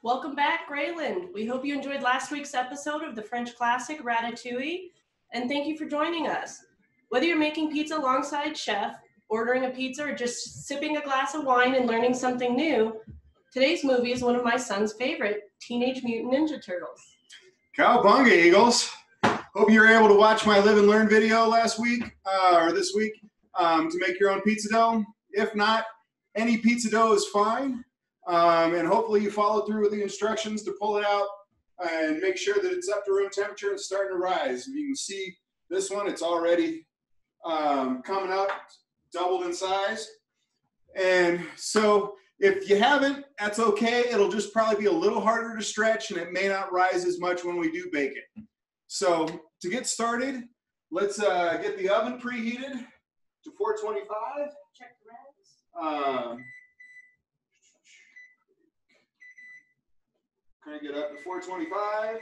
Welcome back, Grayland. We hope you enjoyed last week's episode of the French classic Ratatouille, and thank you for joining us. Whether you're making pizza alongside Chef, ordering a pizza, or just sipping a glass of wine and learning something new, today's movie is one of my son's favorite, Teenage Mutant Ninja Turtles. Cowabunga, Eagles. Hope you were able to watch my Live and Learn video last week, or this week, to make your own pizza dough. If not, any pizza dough is fine. And hopefully you follow through with the instructions to pull it out and make sure that it's up to room temperature and starting to rise. You can see this one, it's already coming up, doubled in size. And so if you haven't, that's okay. It'll just probably be a little harder to stretch and it may not rise as much when we do bake it. So to get started, let's get the oven preheated to 425. Check the rags. Kind of get up to 425.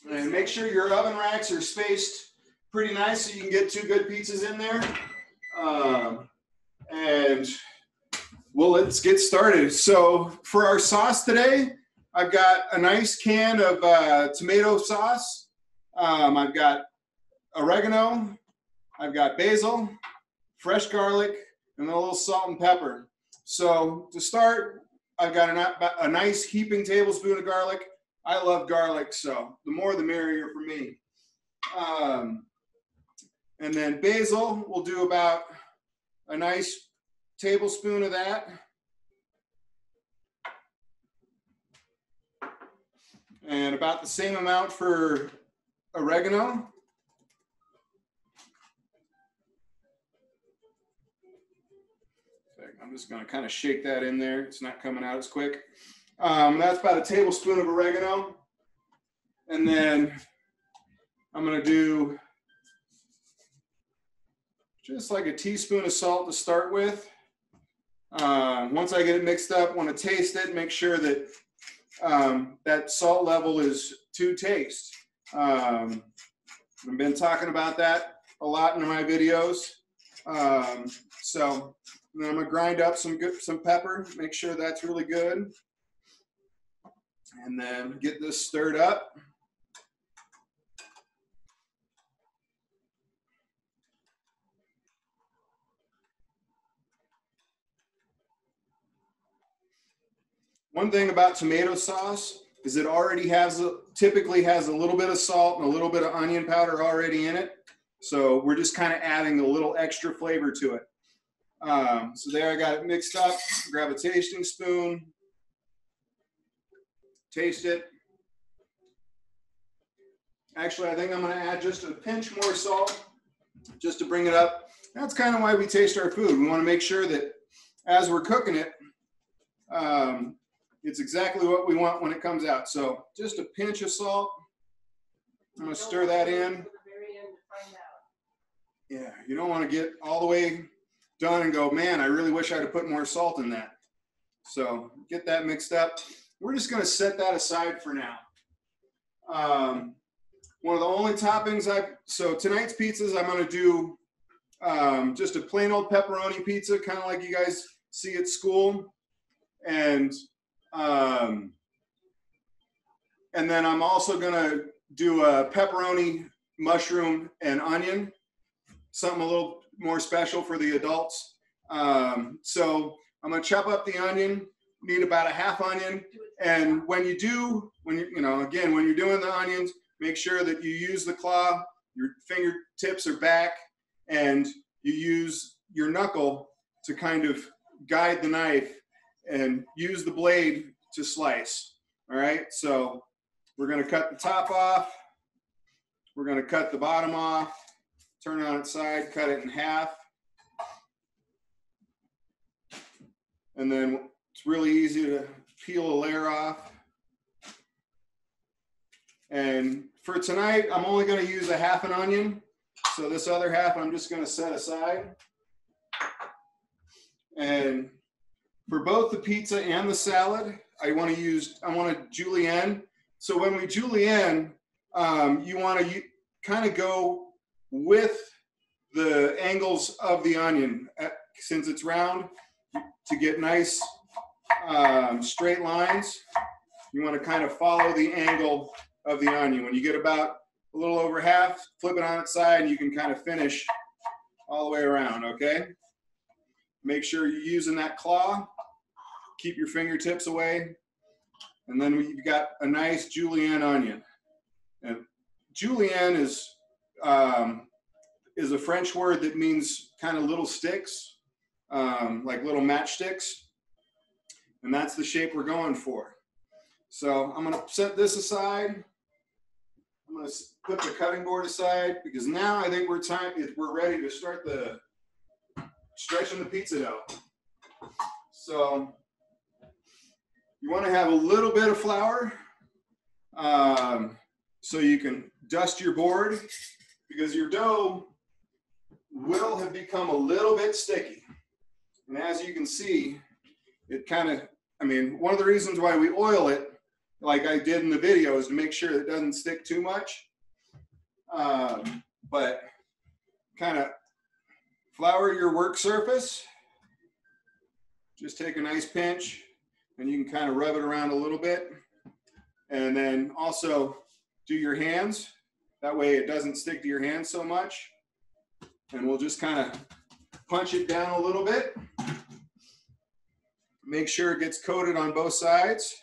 And make sure your oven racks are spaced pretty nice so you can get two good pizzas in there. And well, let's get started. So for our sauce today, I've got a nice can of tomato sauce. I've got oregano. I've got basil, fresh garlic, and a little salt and pepper. So to start, I've got a nice heaping tablespoon of garlic. I love garlic, so the more the merrier for me. And then basil, we'll do about a nice tablespoon of that. And about the same amount for oregano. I'm just going to kind of shake that in there. It's not coming out as quick. That's about a tablespoon of oregano. And then I'm going to do just like a teaspoon of salt to start with. Once I get it mixed up, I want to taste it, make sure that that salt level is to taste. I've been talking about that a lot in my videos. So and then I'm gonna grind up some pepper, make sure that's really good. And then get this stirred up. One thing about tomato sauce is it already typically has a little bit of salt and a little bit of onion powder already in it. So we're just kind of adding a little extra flavor to it. So there I got it mixed up. Grab a tasting spoon, taste it. Actually, I think I'm going to add just a pinch more salt just to bring it up. That's kind of why we taste our food. We want to make sure that as we're cooking it, it's exactly what we want when it comes out. So just a pinch of salt. I'm going to stir that in. Yeah, you don't want to get all the way done and go, man, I really wish I'd have put more salt in that. So get that mixed up. We're just going to set that aside for now. One of the only toppings so tonight's pizzas, I'm going to do just a plain old pepperoni pizza, kind of like you guys see at school. And then I'm also going to do a pepperoni, mushroom, and onion, something a little more special for the adults. So I'm going to chop up the onion, need about a half onion. And when you're doing the onions, make sure that you use the claw, your fingertips are back, and you use your knuckle to kind of guide the knife and use the blade to slice. All right, so we're going to cut the top off. We're going to cut the bottom off, turn it on its side, cut it in half. And then it's really easy to peel a layer off. And for tonight, I'm only going to use a half an onion. So this other half, I'm just going to set aside. And for both the pizza and the salad, I want to julienne. So when we julienne, you want to kind of go with the angles of the onion since it's round to get nice straight lines. You want to kind of follow the angle of the onion. When you get about a little over half, flip it on its side, and you can kind of finish all the way around, okay? Make sure you're using that claw. Keep your fingertips away. And then we've got a nice julienne onion. And julienne is a French word that means kind of little sticks, like little matchsticks. And that's the shape we're going for. So I'm going to set this aside. I'm going to put the cutting board aside because now I think we're ready to start stretching the pizza dough. So you want to have a little bit of flour so you can dust your board because your dough will have become a little bit sticky. And as you can see, it kind of, one of the reasons why we oil it like I did in the video is to make sure it doesn't stick too much. But kind of flour your work surface. Just take a nice pinch and you can kind of rub it around a little bit. And then also do your hands. That way it doesn't stick to your hands so much. And we'll just kind of punch it down a little bit. Make sure it gets coated on both sides.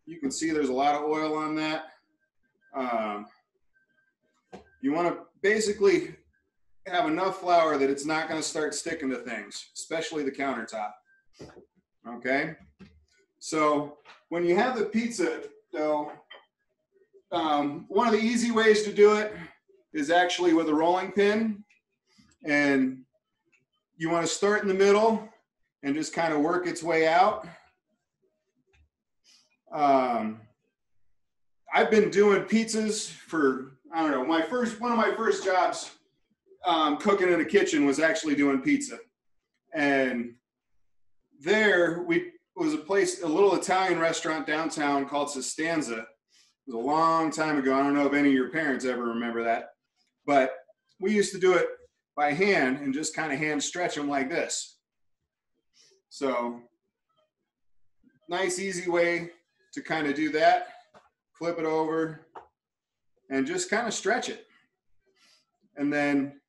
You can see there's a lot of oil on that. You want to basically have enough flour that it's not going to start sticking to things, especially the countertop. Okay? So when you have the pizza dough, one of the easy ways to do it is actually with a rolling pin. And you want to start in the middle and just kind of work its way out. I've been doing pizzas for, I don't know, one of my first jobs cooking in a kitchen was actually doing pizza. And there was a little Italian restaurant downtown called Sostanza. It was a long time ago. I don't know if any of your parents ever remember that, but we used to do it by hand and just kind of hand stretch them like this. So nice, easy way to kind of do that. Flip it over and just kind of stretch it. And then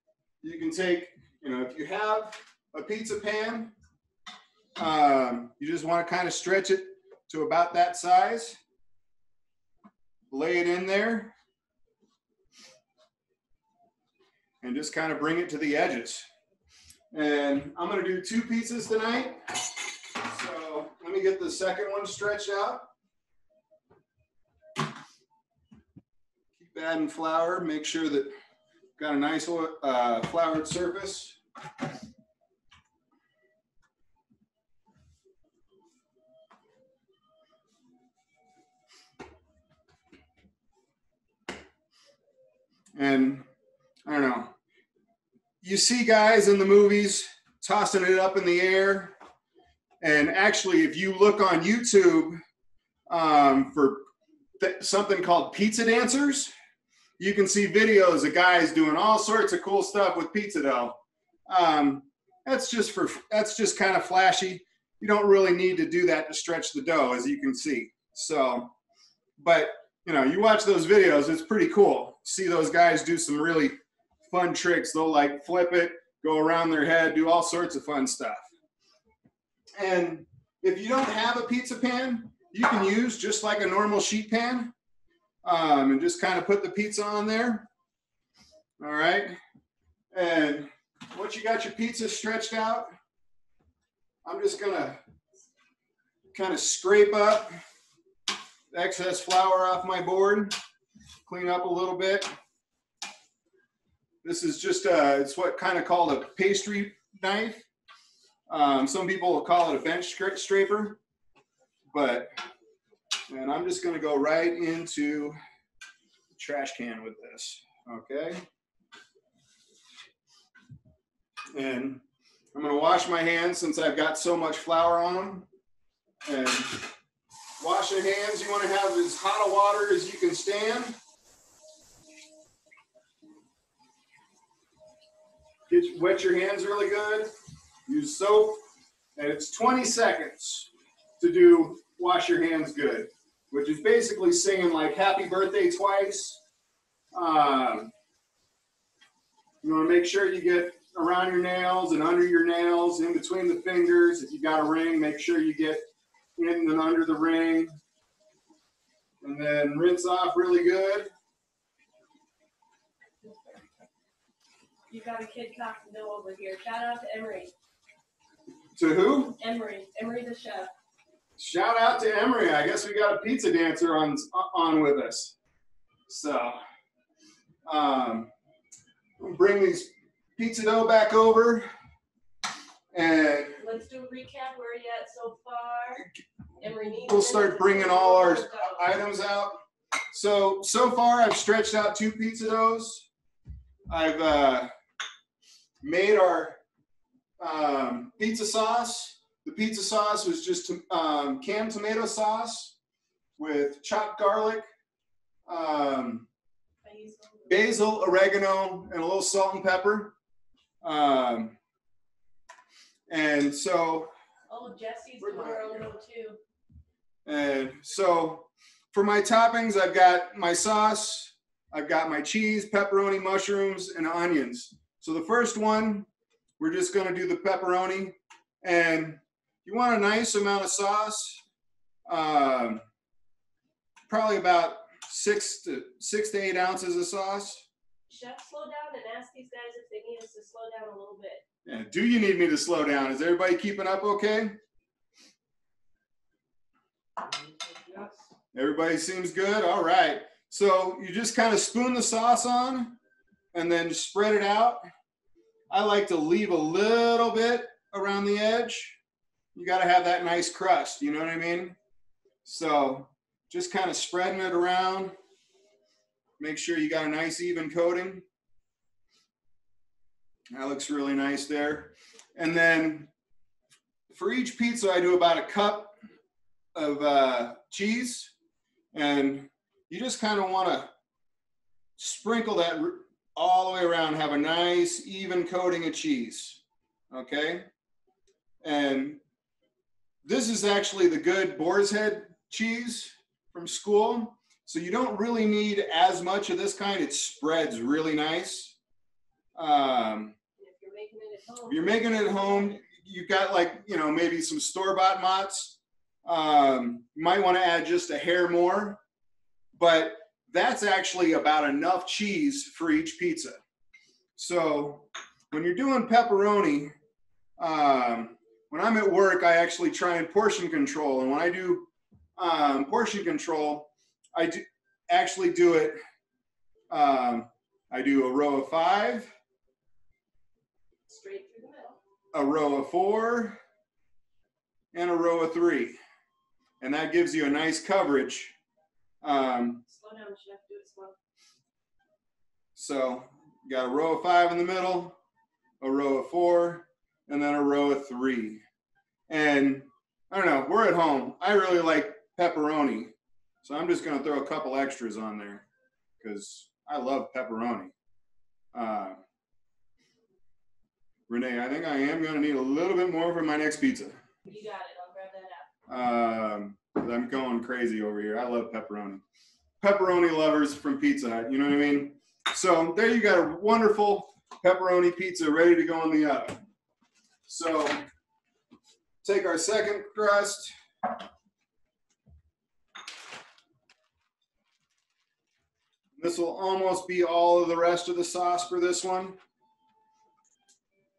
you can take, if you have a pizza pan, you just want to kind of stretch it to about that size. Lay it in there. And just kind of bring it to the edges. And I'm going to do 2 pizzas tonight. So let me get the second one stretched out. Keep adding flour. Make sure that you've got a nice floured surface. And I don't know, you see guys in the movies tossing it up in the air. And actually, if you look on YouTube for something called pizza dancers, you can see videos of guys doing all sorts of cool stuff with pizza dough. That's just kind of flashy. You don't really need to do that to stretch the dough, as you can see. So, but you watch those videos, it's pretty cool. See those guys do some really fun tricks. They'll like flip it, go around their head, do all sorts of fun stuff. And if you don't have a pizza pan, you can use just like a normal sheet pan and just kind of put the pizza on there. All right. And once you got your pizza stretched out, I'm just going to kind of scrape up excess flour off my board, clean up a little bit. This is just it's what kind of called a pastry knife. Some people will call it a bench scraper, and I'm just going to go right into the trash can with this. Okay. And I'm going to wash my hands since I've got so much flour on them. And wash your hands. You want to have as hot a water as you can stand. Wet your hands really good. Use soap. And it's 20 seconds to do Wash Your Hands Good, which is basically singing like happy birthday twice. You want to make sure you get around your nails and under your nails, in between the fingers. If you got a ring, make sure you get in and under the ring. And then rinse off really good. You got a kid cocktail over here. Shout out to Emery. To who? Emery the chef. Shout out to Emery. I guess we got a pizza dancer on with us. So, we'll bring these pizza dough back over. And let's do a recap. Where are you at so far? Emery needs we'll start bringing all our items out. So far I've stretched out 2 pizza doughs. I've made our pizza sauce. The pizza sauce was just canned tomato sauce with chopped garlic, basil, oregano, and a little salt and pepper. And so, oh, Jesse's doing her own one too. And so for my toppings, I've got my sauce, I've got my cheese, pepperoni, mushrooms, and onions. So the first one, we're just going to do the pepperoni. And you want a nice amount of sauce, probably about 6 to 8 ounces of sauce. Chef, slow down and ask these guys if they need us to slow down a little bit. Yeah, do you need me to slow down? Is everybody keeping up okay? Yes. Everybody seems good? All right. So you just kind of spoon the sauce on and then spread it out. I like to leave a little bit around the edge. You got to have that nice crust, you know what I mean? So just kind of spreading it around. Make sure you got a nice even coating. That looks really nice there. And then for each pizza, I do about a cup of cheese. And you just kind of want to sprinkle that all the way around, have a nice even coating of cheese. Okay? And this is actually the good Boar's Head cheese from school. So you don't really need as much of this kind. It spreads really nice. If you're making it at home, you've got like, you know, maybe some store-bought mozz. You might want to add just a hair more, but that's actually about enough cheese for each pizza. So when you're doing pepperoni, when I'm at work, I actually try and portion control. And when I do portion control, I actually do it. I do a row of 5. Straight through the middle. A row of 4, and a row of 3. And that gives you a nice coverage. Slow down, Chef. Do it slow. So you got a row of 5 in the middle, a row of 4, and then a row of 3. And I don't know, we're at home. I really like pepperoni. So I'm just going to throw a couple extras on there because I love pepperoni. Renee, I think I am going to need a little bit more for my next pizza. You got it. I'll grab that out. I'm going crazy over here. I love pepperoni. Pepperoni lovers from Pizza Hut, you know what I mean? So there you got a wonderful pepperoni pizza ready to go in the oven. So take our second crust. This will almost be all of the rest of the sauce for this one.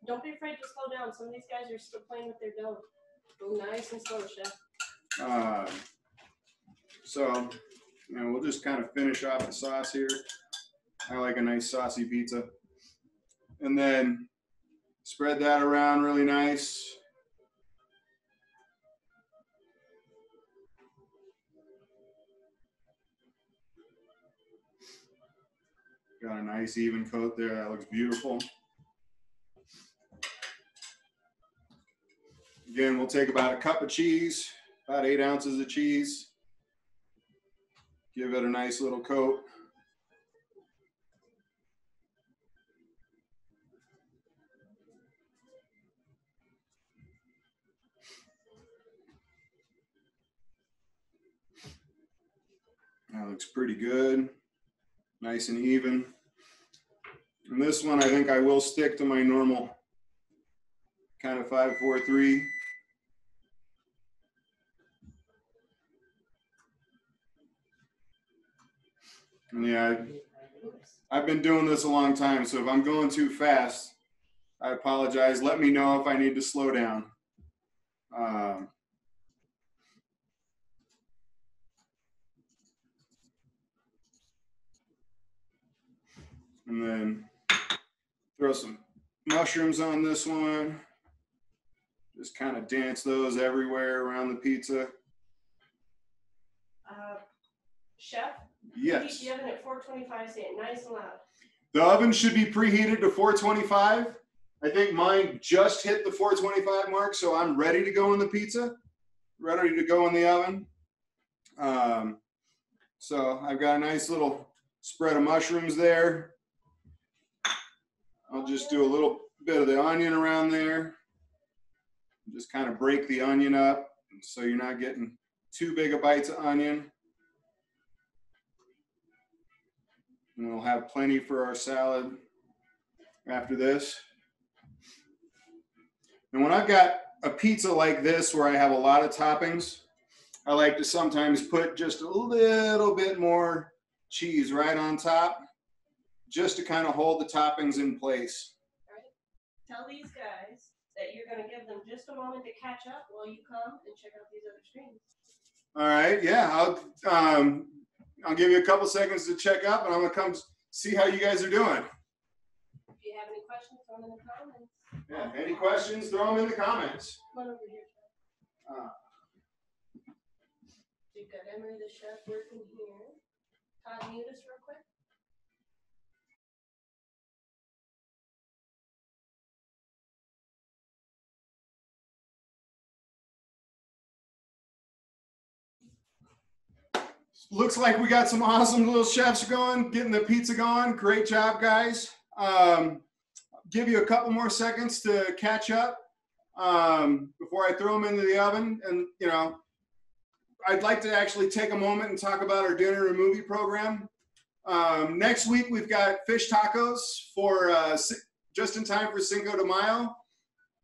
Don't be afraid to slow down. Some of these guys are still playing with their dough. Go nice and slow, Chef. So, you know, we'll just kind of finish off the sauce here. I like a nice saucy pizza. And then spread that around really nice. Got a nice even coat there. That looks beautiful. Again, we'll take about a cup of cheese, about 8 ounces of cheese. Give it a nice little coat. That looks pretty good. Nice and even. And this one, I think I will stick to my normal kind of 5, 4, 3. And yeah, I've been doing this a long time, so if I'm going too fast, I apologize. Let me know if I need to slow down. And then throw some mushrooms on this one. Just kind of dance those everywhere around the pizza. Chef? Yes. Keep the oven at 425, say it nice and loud. The oven should be preheated to 425. I think mine just hit the 425 mark, so I'm ready to go in the pizza, ready to go in the oven. So I've got a nice little spread of mushrooms there. I'll just do a little bit of the onion around there. Just kind of break the onion up so you're not getting too big of bites of onion. And we'll have plenty for our salad after this. And when I've got a pizza like this where I have a lot of toppings, I like to sometimes put just a little bit more cheese right on top, just to kind of hold the toppings in place. All right. Tell these guys that you're going to give them just a moment to catch up while you come and check out these other screens. All right, yeah, I'll give you a couple seconds to check up, and I'm going to come see how you guys are doing. If you have any questions, throw them in the comments. Yeah, any questions, throw them in the comments. Come on over here, Chef. You've got Emery the chef working here. Todd, mute us real quick. Looks like we got some awesome little chefs going, getting the pizza going. Great job, guys. Give you a couple more seconds to catch up before I throw them into the oven. And, you know, I'd like to actually take a moment and talk about our dinner and movie program. Next week, we've got fish tacos for just in time for Cinco de Mayo.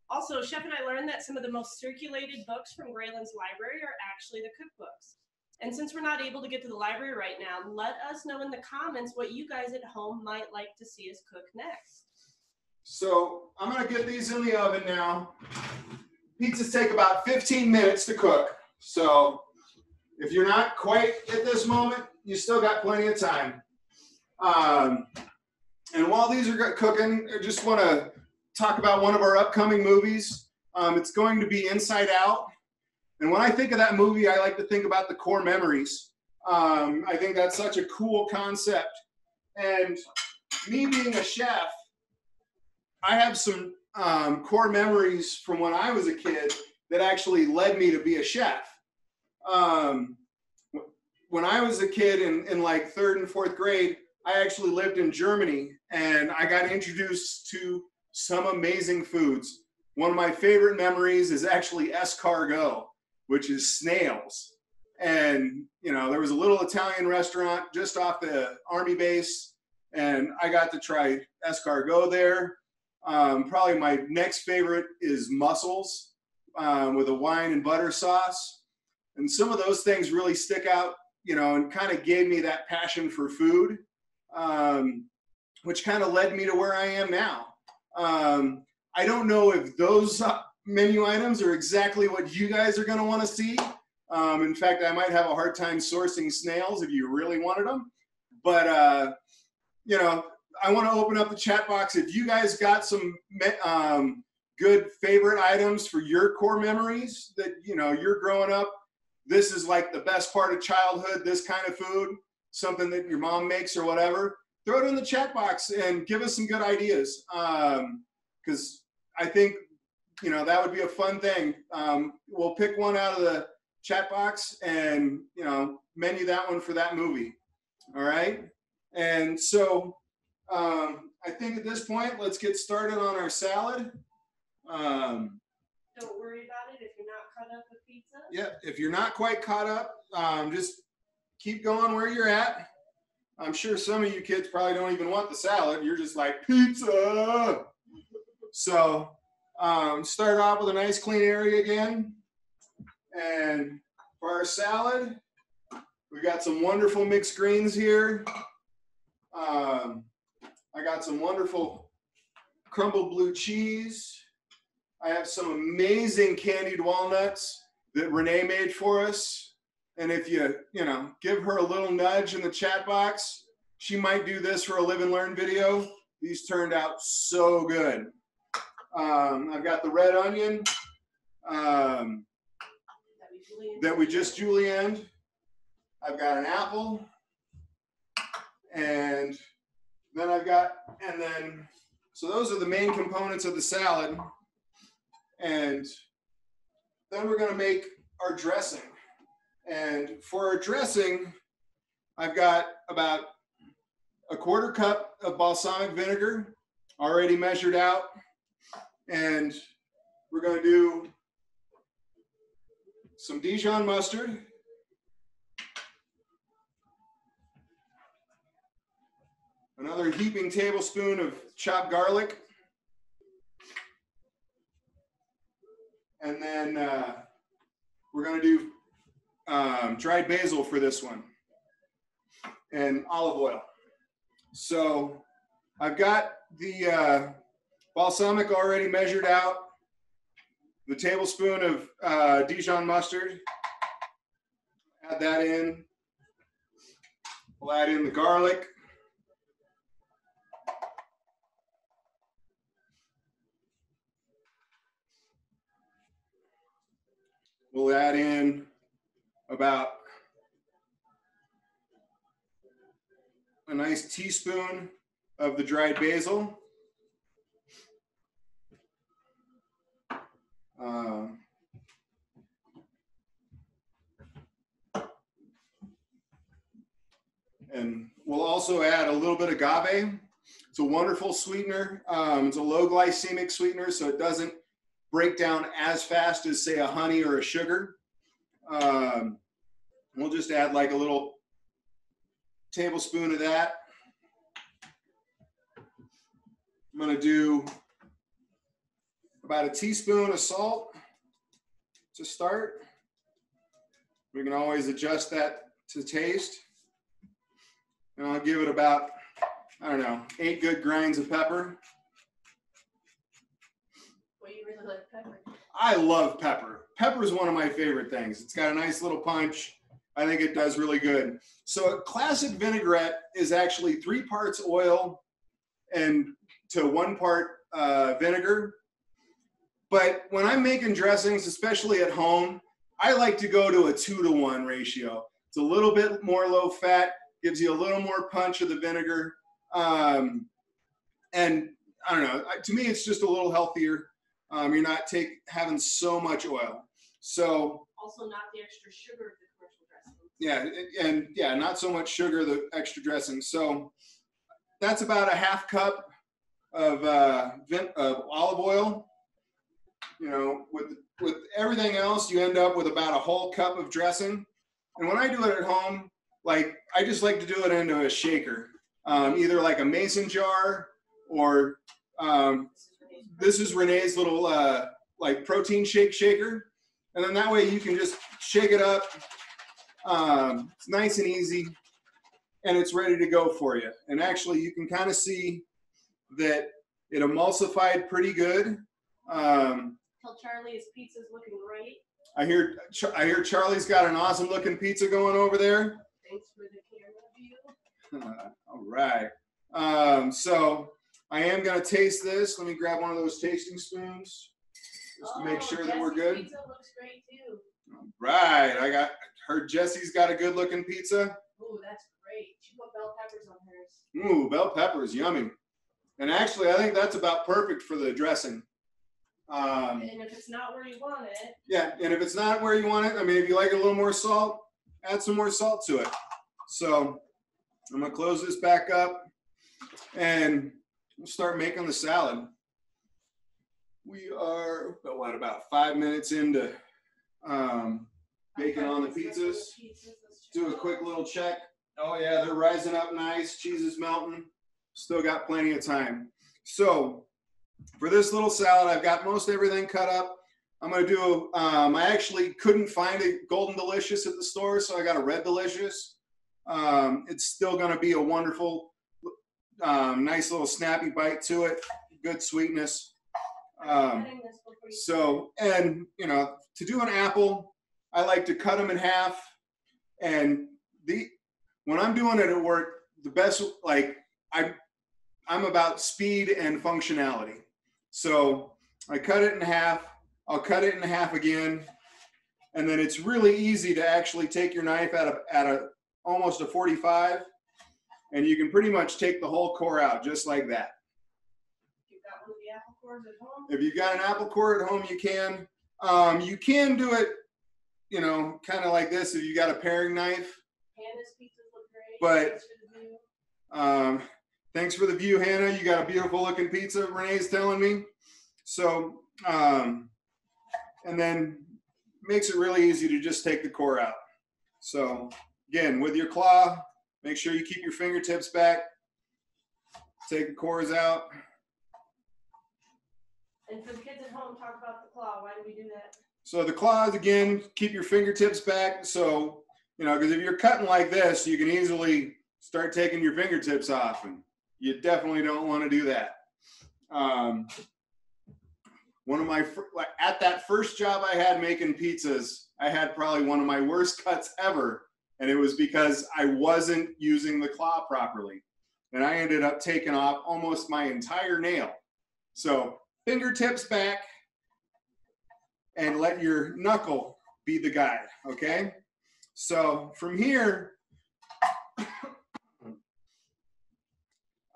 Also, Chef and I learned that some of the most circulated books from Grayland's library are actually the cookbooks. And since we're not able to get to the library right now, let us know in the comments what you guys at home might like to see us cook next. So I'm going to get these in the oven now. Pizzas take about 15 minutes to cook. So if you're not quite at this moment, you still got plenty of time. And while these are cooking, I just want to talk about one of our upcoming movies. It's going to be Inside Out. And when I think of that movie, I like to think about the core memories. I think that's such a cool concept. And me being a chef, I have some core memories from when I was a kid that actually led me to be a chef. When I was a kid in like 3rd and 4th grade, I actually lived in Germany, and I got introduced to some amazing foods. One of my favorite memories is actually escargot, which is snails. And, you know, there was a little Italian restaurant just off the Army base, and I got to try escargot there. Probably my next favorite is mussels with a wine and butter sauce. And some of those things really stick out, you know, and kind of gave me that passion for food, which kind of led me to where I am now. I don't know if those menu items are exactly what you guys are going to want to see. In fact, I might have a hard time sourcing snails if you really wanted them. But, you know, I want to open up the chat box. If you guys got some good favorite items for your core memories that, you know, you're growing up, this is like the best part of childhood, this kind of food, something that your mom makes or whatever, throw it in the chat box and give us some good ideas. Because I think, you know, that would be a fun thing. We'll pick one out of the chat box and, you know, menu that one for that movie. All right. And so I think at this point, let's get started on our salad. Don't worry about it if you're not caught up with pizza. Yeah, if you're not quite caught up, just keep going where you're at. I'm sure some of you kids probably don't even want the salad. You're just like, pizza. So start off with a nice clean area again. And for our salad, we got some wonderful mixed greens here. I got some wonderful crumbled blue cheese. I have some amazing candied walnuts that Renee made for us. And if you give her a little nudge in the chat box, she might do this for a live and learn video. These turned out so good. I've got the red onion that we just julienned. I've got an apple. And then so those are the main components of the salad. And then we're going to make our dressing. And for our dressing, I've got about a 1/4 cup of balsamic vinegar already measured out. And we're going to do some Dijon mustard. Another heaping tablespoon of chopped garlic. And then we're going to do dried basil for this one. And olive oil. So I've got the balsamic already measured out. The tablespoon of Dijon mustard. Add that in. We'll add in the garlic. We'll add in about a nice teaspoon of the dried basil. And we'll also add a little bit of agave. It's a wonderful sweetener. It's a low glycemic sweetener, so it doesn't break down as fast as, say, a honey or a sugar. We'll just add like a little tablespoon of that. I'm going to do about a teaspoon of salt to start. We can always adjust that to taste. And I'll give it about, 8 good grinds of pepper. Well, you really like pepper. I love pepper. Pepper is one of my favorite things. It's got a nice little punch. I think it does really good. So a classic vinaigrette is actually 3 parts oil and to 1 part vinegar. But when I'm making dressings, especially at home, I like to go to a 2-to-1 ratio. It's a little bit more low fat, gives you a little more punch of the vinegar. And I don't know, to me, it's just a little healthier. You're not having so much oil. So also not the extra sugar of the commercial dressing. Yeah, and yeah, not so much sugar, the extra dressing. So that's about a 1/2 cup of olive oil. With everything else, you end up with about a whole cup of dressing. And when I do it at home, I just like to do it into a shaker, either like a mason jar or this is Renee's little protein shake shaker. And then that way you can just shake it up. It's nice and easy and it's ready to go for you. And actually you can kind of see that it emulsified pretty good. Tell Charlie his pizza's looking great. I hear Charlie's got an awesome looking pizza going over there. Thanks for the camera view. All right. So I am going to taste this. Let me grab one of those tasting spoons just to make sure that we're good. Pizza looks great too. All right. Heard Jesse's got a good looking pizza. Ooh, that's great. She put bell peppers on hers. Ooh, bell peppers, yummy. And actually, I think that's about perfect for the dressing. And if it's not where you want it. Yeah, and if it's not where you want it, if you like a little more salt, add some more salt to it. So I'm going to close this back up and we'll start making the salad. We are about 5 minutes into baking on the pizzas. do a quick little check. Oh yeah, they're rising up nice. Cheese is melting. Still got plenty of time. So for this little salad, I've got most everything cut up. I'm gonna do, I actually couldn't find a Golden Delicious at the store, so I got a Red Delicious. It's still gonna be a wonderful, nice little snappy bite to it. Good sweetness. So, and you know, to do an apple, I like to cut them in half. And when I'm doing it at work, the best, like I'm about speed and functionality. So I cut it in half. I'll cut it in half again, and then it's really easy to actually take your knife at almost a 45, and you can pretty much take the whole core out just like that. If you've got an apple core at home, you can. You can do it, you know, kind of like this if you got a paring knife. Hannah's pizzas look great. But thanks for the view, Hannah. You got a beautiful looking pizza, Renee's telling me. So, and then makes it really easy to just take the core out. So again, with your claw, make sure you keep your fingertips back. Take the cores out. And for the kids at home, talk about the claw. Why do we do that? So the claws, again, keep your fingertips back. So, you know, because if you're cutting like this, you can easily start taking your fingertips off, and you definitely don't want to do that. One of my, at that first job I had making pizzas, I had probably one of my worst cuts ever. And it was because I wasn't using the claw properly. And I ended up taking off almost my entire nail. So fingertips back and let your knuckle be the guide, okay? So from here,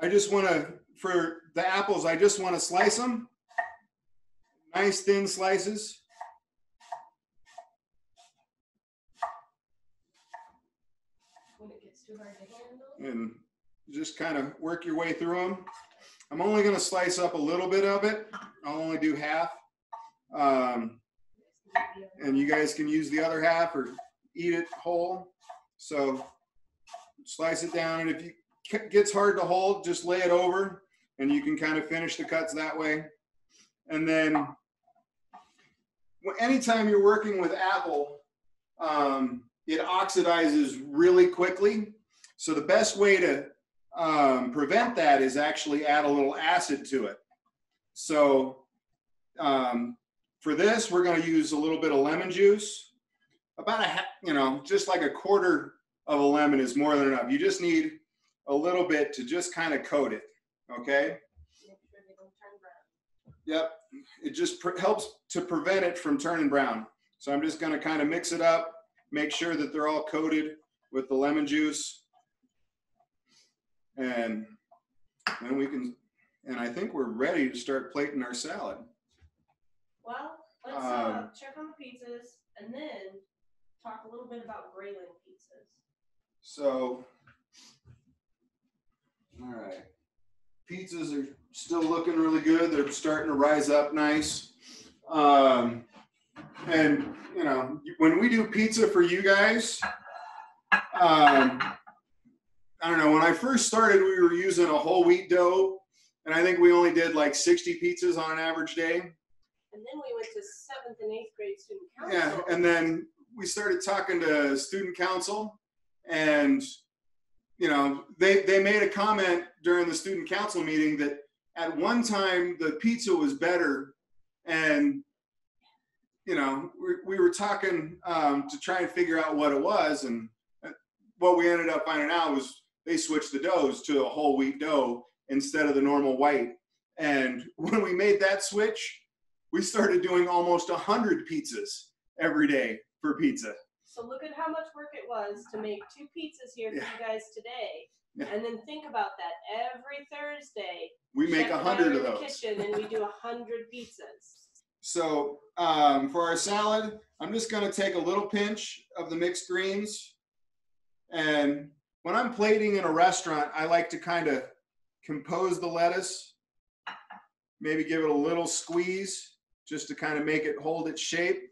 I just want to, for the apples, I just want to slice them. Nice thin slices. When it gets too hard to handle. And just kind of work your way through them. I'm only going to slice up a little bit of it. I'll only do half. And you guys can use the other half or eat it whole. So slice it down, and if it gets hard to hold, just lay it over and you can kind of finish the cuts that way. And then anytime you're working with apple, it oxidizes really quickly. So the best way to prevent that is actually add a little acid to it. So for this, we're going to use a little bit of lemon juice. About just like a quarter of a lemon is more than enough. You just need a little bit to just kind of coat it, okay? Make sure they don't turn brown. Yep, it just helps to prevent it from turning brown. So I'm just going to kind of mix it up, make sure that they're all coated with the lemon juice. And then we can, and I think we're ready to start plating our salad. Well, let's check on the pizzas and then talk a little bit about Grayling pizzas. So, all right. Pizzas are still looking really good. They're starting to rise up nice. And, you know, when we do pizza for you guys, I don't know, when I first started, we were using a whole wheat dough, and I think we only did like 60 pizzas on an average day. And then we went to 7th and 8th grade student council. Yeah, and then we started talking to student council, and you know, they made a comment during the student council meeting that at one time the pizza was better, and you know, we were talking to try and figure out what it was, and what we ended up finding out was they switched the doughs to a whole wheat dough instead of the normal white. And when we made that switch, we started doing almost 100 pizzas every day for pizza. So look at how much work it was to make 2 pizzas here for you guys today. Yeah. And then think about that. Every Thursday, we make 100 of those. In the kitchen, and we do 100 pizzas. So for our salad, I'm just going to take a little pinch of the mixed greens. And when I'm plating in a restaurant, I like to kind of compose the lettuce, maybe give it a little squeeze just to kind of make it hold its shape.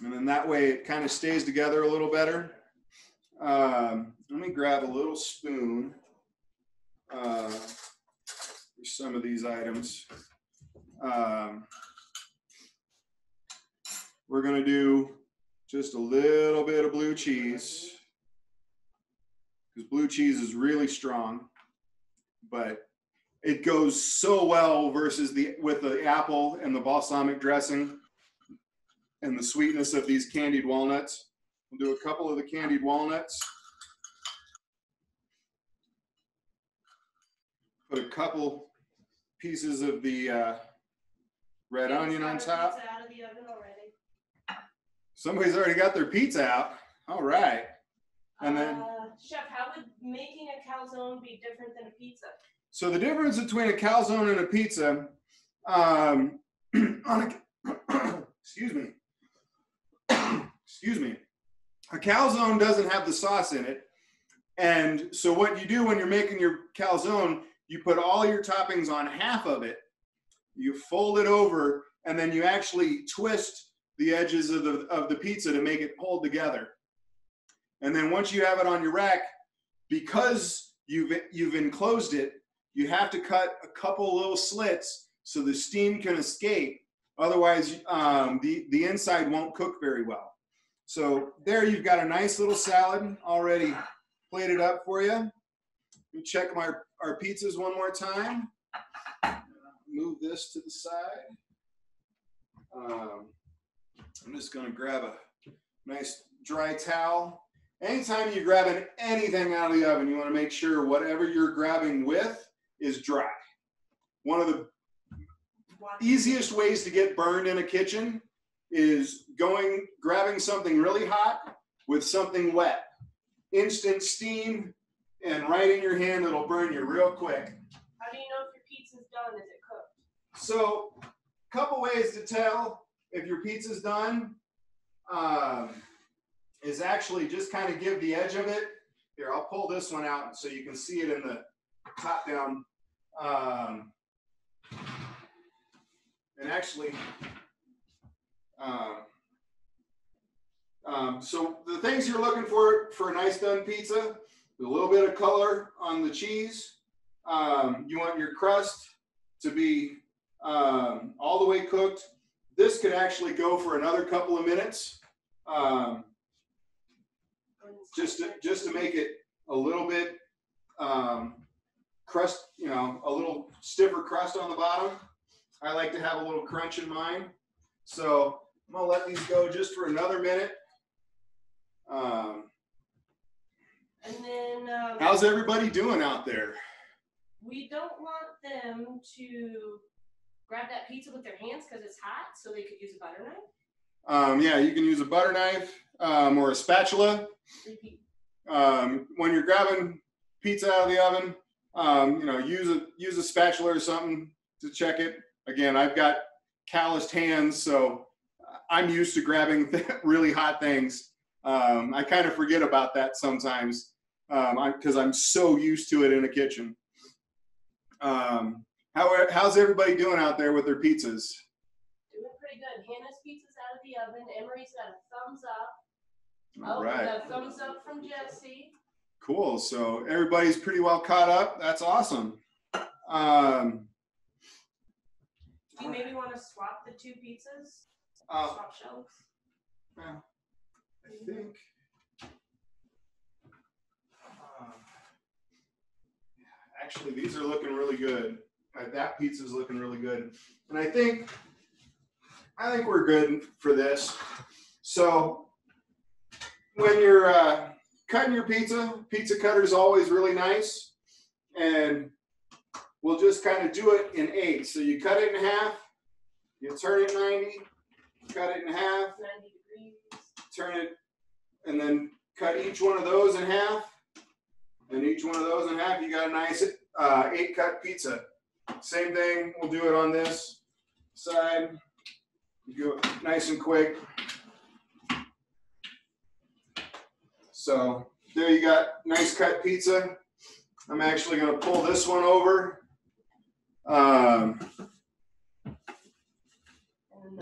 And then that way it kind of stays together a little better. Let me grab a little spoon for some of these items. We're going to do just a little bit of blue cheese, because blue cheese is really strong, but it goes so well versus with the apple and the balsamic dressing and the sweetness of these candied walnuts. We'll do a couple of the candied walnuts. Put a couple pieces of the red onion on top. Pizza out of the oven already. Somebody's already got their pizza out. All right. And then, Chef, how would making a calzone be different than a pizza? so the difference between a calzone and a pizza, excuse me. Excuse me. A calzone doesn't have the sauce in it. And so what you do when you're making your calzone, you put all your toppings on half of it, you fold it over, and then you actually twist the edges of the pizza to make it hold together. And then once you have it on your rack, because you've enclosed it, you have to cut a couple little slits so the steam can escape. Otherwise, the inside won't cook very well. So there you've got a nice little salad already plated up for you. Let me check our pizzas one more time. Move this to the side. I'm just going to grab a nice dry towel. Anytime you're grabbing anything out of the oven, you want to make sure whatever you're grabbing with is dry. One of the easiest ways to get burned in a kitchen is grabbing something really hot with something wet. Instant steam, and right in your hand, it'll burn you real quick. How do you know if your pizza's done? Is it cooked? So, a couple ways to tell if your pizza's done is actually just kind of give the edge of it. Here, I'll pull this one out so you can see it in the top down. And actually, so the things you're looking for a nice done pizza, a little bit of color on the cheese. You want your crust to be all the way cooked. This could actually go for another couple of minutes, just to make it a little bit crust, a little stiffer crust on the bottom. I like to have a little crunch in mine. So I'm gonna let these go just for another minute. And then how's everybody doing out there? We don't want them to grab that pizza with their hands because it's hot, so they could use a butter knife. Yeah, you can use a butter knife or a spatula. Repeat. When you're grabbing pizza out of the oven, use a spatula or something to check it. Again, I've got calloused hands, so I'm used to grabbing really hot things. I kind of forget about that sometimes because I'm so used to it in a kitchen. How's everybody doing out there with their pizzas? Doing pretty good. Hannah's pizza's out of the oven. Emery's got a thumbs up. All right. We got a thumbs up from Jesse. Cool. So everybody's pretty well caught up. That's awesome. Do you maybe want to swap the two pizzas? Swap shelves? Well, I think. Actually, these are looking really good. That pizza's looking really good, and I think we're good for this. So when you're cutting your pizza cutter is always really nice, and we'll just kind of do it in eighths. So you cut it in half, you turn it 90, cut it in half, 90 degrees. turn it, and then cut each one of those in half, and each one of those in half. You got a nice 8-cut pizza. Same thing, we'll do it on this side. You do it nice and quick. So there you got nice cut pizza. I'm actually going to pull this one over.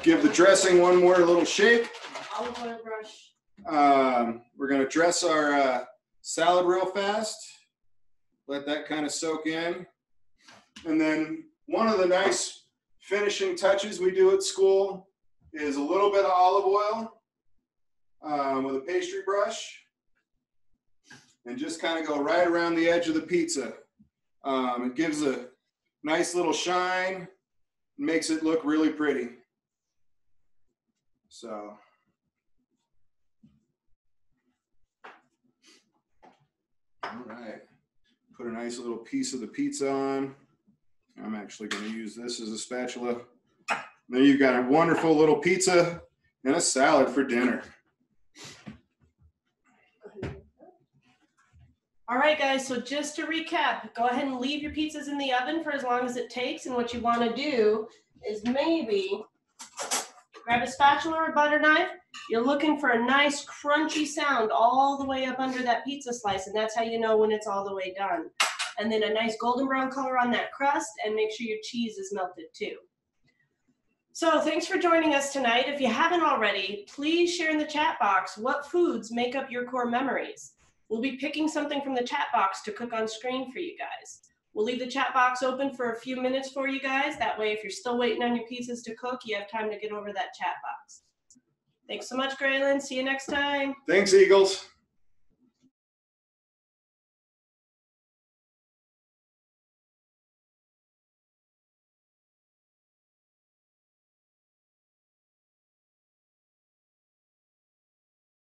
Give the dressing one more little shake. Olive oil brush. We're gonna dress our salad real fast. Let that kind of soak in. And then one of the nice finishing touches we do at school is a little bit of olive oil with a pastry brush. And just kind of go right around the edge of the pizza. It gives a nice little shine, makes it look really pretty. So. All right, put a nice little piece of the pizza on. I'm actually going to use this as a spatula. Then you've got a wonderful little pizza and a salad for dinner. All right, guys, so just to recap, go ahead and leave your pizzas in the oven for as long as it takes. And what you want to do is maybe grab a spatula or a butter knife. You're looking for a nice crunchy sound all the way up under that pizza slice, and that's how you know when it's all the way done. And then a nice golden brown color on that crust, and make sure your cheese is melted too. So thanks for joining us tonight. If you haven't already, please share in the chat box what foods make up your core memories. We'll be picking something from the chat box to cook on screen for you guys. We'll leave the chat box open for a few minutes for you guys. That way, if you're still waiting on your pizzas to cook, you have time to get over that chat box. Thanks so much, Graylin. See you next time. Thanks, Eagles.